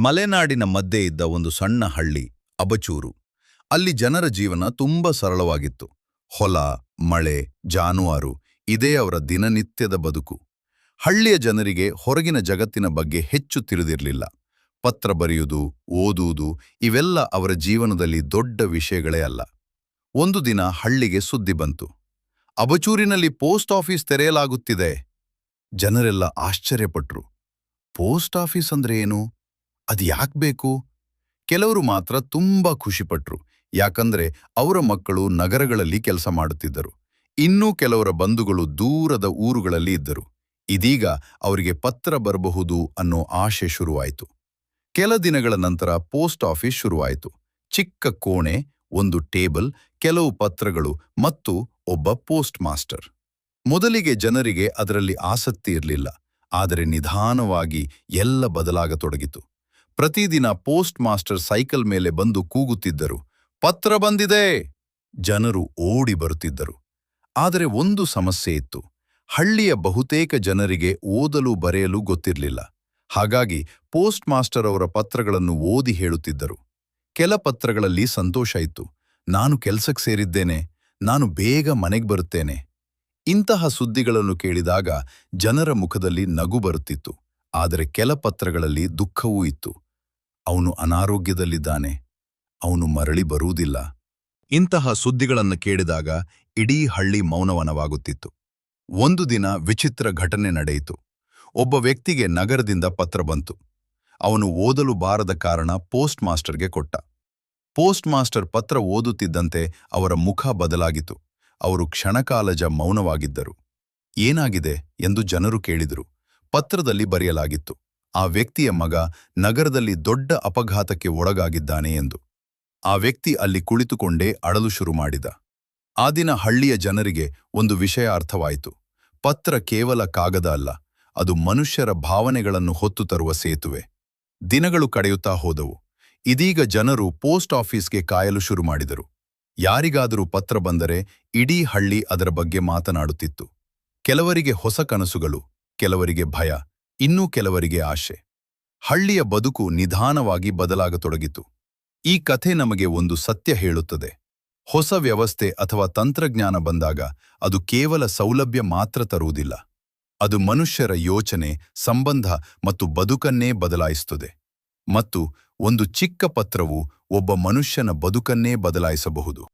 ಮಲೆನಾಡಿನ ಮಧ್ಯೆ ಇದ್ದ ಒಂದು ಸಣ್ಣ ಹಳ್ಳಿ ಅಬಚೂರು. ಅಲ್ಲಿ ಜನರ ಜೀವನ ತುಂಬಾ ಸರಳವಾಗಿತ್ತು. ಹೊಲ, ಮಳೆ, ಜಾನುವಾರು ಇದೇ ಅವರ ದಿನನಿತ್ಯದ ಬದುಕು. ಹಳ್ಳಿಯ ಜನರಿಗೆ ಹೊರಗಿನ ಜಗತ್ತಿನ ಬಗ್ಗೆ ಹೆಚ್ಚು ತಿಳಿದಿರಲಿಲ್ಲ. ಪತ್ರ ಬರೆಯುವುದು, ಓದುವುದು ಇವೆಲ್ಲ ಅವರ ಜೀವನದಲ್ಲಿ ದೊಡ್ಡ ವಿಷಯಗಳೇ ಅಲ್ಲ. ಒಂದು ದಿನ ಹಳ್ಳಿಗೆ ಸುದ್ದಿ ಬಂತು. ಅಬಚೂರಿನಲ್ಲಿ ಪೋಸ್ಟ್ ಆಫೀಸ್ ತೆರೆಯಲಾಗುತ್ತಿದೆ. ಜನರೆಲ್ಲ ಆಶ್ಚರ್ಯಪಟ್ರು. ಪೋಸ್ಟ್ ಆಫೀಸ್ ಅಂದ್ರೆ ಏನು? ಅದು ಯಾಕೆ ಬೇಕು? ಕೆಲವರು ಮಾತ್ರ ತುಂಬಾ ಖುಷಿಪಟ್ರು. ಯಾಕಂದ್ರೆ ಅವರ ಮಕ್ಕಳು ನಗರಗಳಲ್ಲಿ ಕೆಲಸ ಮಾಡುತ್ತಿದ್ದರು. ಇನ್ನೂ ಕೆಲವರ ಬಂಧುಗಳು ದೂರದ ಊರುಗಳಲ್ಲಿ ಇದ್ದರು. ಇದೀಗ ಅವರಿಗೆ ಪತ್ರ ಬರಬಹುದು ಅನ್ನೋ ಆಶೆ ಶುರುವಾಯಿತು. ಕೆಲ ದಿನಗಳ ನಂತರ ಪೋಸ್ಟ್ ಆಫೀಸ್ ಶುರುವಾಯಿತು. ಚಿಕ್ಕ ಕೋಣೆ, ಒಂದು ಟೇಬಲ್, ಕೆಲವು ಪತ್ರಗಳು ಮತ್ತು ಒಬ್ಬ ಪೋಸ್ಟ್ ಮಾಸ್ಟರ್. ಮೊದಲಿಗೆ ಜನರಿಗೆ ಅದರಲ್ಲಿ ಆಸಕ್ತಿ ಇರಲಿಲ್ಲ. ಆದರೆ ನಿಧಾನವಾಗಿ ಎಲ್ಲ ಬದಲಾಗತೊಡಗಿತು. ಪ್ರತಿದಿನ ಪೋಸ್ಟ್ ಮಾಸ್ಟರ್ ಸೈಕಲ್ ಮೇಲೆ ಬಂದು ಕೂಗುತ್ತಿದ್ದರು, ಪತ್ರ ಬಂದಿದೆ. ಜನರು ಓಡಿ ಬರುತ್ತಿದ್ದರು. ಆದರೆ ಒಂದು ಸಮಸ್ಯೆ ಇತ್ತು. ಹಳ್ಳಿಯ ಬಹುತೇಕ ಜನರಿಗೆ ಓದಲು ಬರೆಯಲು ಗೊತ್ತಿರಲಿಲ್ಲ. ಹಾಗಾಗಿ ಪೋಸ್ಟ್ ಮಾಸ್ಟರ್ ಅವರ ಪತ್ರಗಳನ್ನು ಓದಿ ಹೇಳುತ್ತಿದ್ದರು. ಕೆಲ ಪತ್ರಗಳಲ್ಲಿ ಸಂತೋಷ ಇತ್ತು. ನಾನು ಕೆಲ್ಸಕ್ಕೆ ಸೇರಿದ್ದೇನೆ, ನಾನು ಬೇಗ ಮನೆಗೆ ಬರುತ್ತೇನೆ. ಇಂತಹ ಸುದ್ದಿಗಳನ್ನು ಕೇಳಿದಾಗ ಜನರ ಮುಖದಲ್ಲಿ ನಗು ಬರುತ್ತಿತ್ತು. ಆದರೆ ಕೆಲ ಪತ್ರಗಳಲ್ಲಿ ದುಃಖವೂ ಇತ್ತು. ಅವನು ಅನಾರೋಗ್ಯದಲ್ಲಿದ್ದಾನೆ, ಅವನು ಮರಳಿ ಬರುವುದಿಲ್ಲ. ಇಂತಹ ಸುದ್ದಿಗಳನ್ನು ಕೇಳಿದಾಗ ಇಡೀ ಹಳ್ಳಿ ಮೌನವನವಾಗುತ್ತಿತ್ತು. ಒಂದು ದಿನ ವಿಚಿತ್ರ ಘಟನೆ ನಡೆಯಿತು. ಒಬ್ಬ ವ್ಯಕ್ತಿಗೆ ನಗರದಿಂದ ಪತ್ರ ಬಂತು. ಅವನು ಓದಲು ಬಾರದ ಕಾರಣ ಪೋಸ್ಟ್ ಮಾಸ್ಟರ್ಗೆ ಕೊಟ್ಟ. ಪೋಸ್ಟ್ ಮಾಸ್ಟರ್ ಪತ್ರ ಓದುತ್ತಿದ್ದಂತೆ ಅವರ ಮುಖ ಬದಲಾಗಿತು. ಅವರು ಕ್ಷಣಕಾಲಜ ಮೌನವಾಗಿದ್ದರು. ಏನಾಗಿದೆ ಎಂದು ಜನರು ಕೇಳಿದರು. ಪತ್ರದಲ್ಲಿ ಬರೆಯಲಾಗಿತ್ತು, ಆ ವ್ಯಕ್ತಿಯ ಮಗ ನಗರದಲ್ಲಿ ದೊಡ್ಡ ಅಪಘಾತಕ್ಕೆ ಒಳಗಾಗಿದ್ದಾನೆ ಎಂದು. ಆ ವ್ಯಕ್ತಿ ಅಲ್ಲಿ ಕುಳಿತುಕೊಂಡೇ ಅಳಲು ಶುರು ಮಾಡಿದ. ಆ ದಿನ ಹಳ್ಳಿಯ ಜನರಿಗೆ ಒಂದು ವಿಷಯ ಅರ್ಥವಾಯಿತು. ಪತ್ರ ಕೇವಲ ಕಾಗದ ಅಲ್ಲ, ಅದು ಮನುಷ್ಯರ ಭಾವನೆಗಳನ್ನು ಹೊತ್ತು ತರುವ ಸೇತುವೆ. ದಿನಗಳು ಕಳೆಯುತ್ತಾ ಹೋದವು. ಇದೀಗ ಜನರು ಪೋಸ್ಟ್ ಆಫೀಸ್ಗೆ ಕಾಯಲು ಶುರು ಮಾಡಿದರು. ಯಾರಿಗಾದರೂ ಪತ್ರ ಬಂದರೆ ಇಡೀ ಹಳ್ಳಿ ಅದರ ಬಗ್ಗೆ ಮಾತನಾಡುತ್ತಿತ್ತು. ಕೆಲವರಿಗೆ ಹೊಸ ಕನಸುಗಳು, ಕೆಲವರಿಗೆ ಭಯ, ಇನ್ನೂ ಕೆಲವರಿಗೆ ಆಶೆ. ಹಳ್ಳಿಯ ಬದುಕು ನಿಧಾನವಾಗಿ ಬದಲಾಗತೊಡಗಿತು. ಈ ಕಥೆ ನಮಗೆ ಒಂದು ಸತ್ಯ ಹೇಳುತ್ತದೆ. ಹೊಸ ವ್ಯವಸ್ಥೆ ಅಥವಾ ತಂತ್ರಜ್ಞಾನ ಬಂದಾಗ ಅದು ಕೇವಲ ಸೌಲಭ್ಯ ಮಾತ್ರ ತರುವುದಿಲ್ಲ. ಅದು ಮನುಷ್ಯರ ಯೋಚನೆ, ಸಂಬಂಧ ಮತ್ತು ಬದುಕನ್ನೇ ಬದಲಾಯಿಸುತ್ತದೆ. ಮತ್ತು ಒಂದು ಚಿಕ್ಕ ಪತ್ರವು ಒಬ್ಬ ಮನುಷ್ಯನ ಬದುಕನ್ನೇ ಬದಲಾಯಿಸಬಹುದು.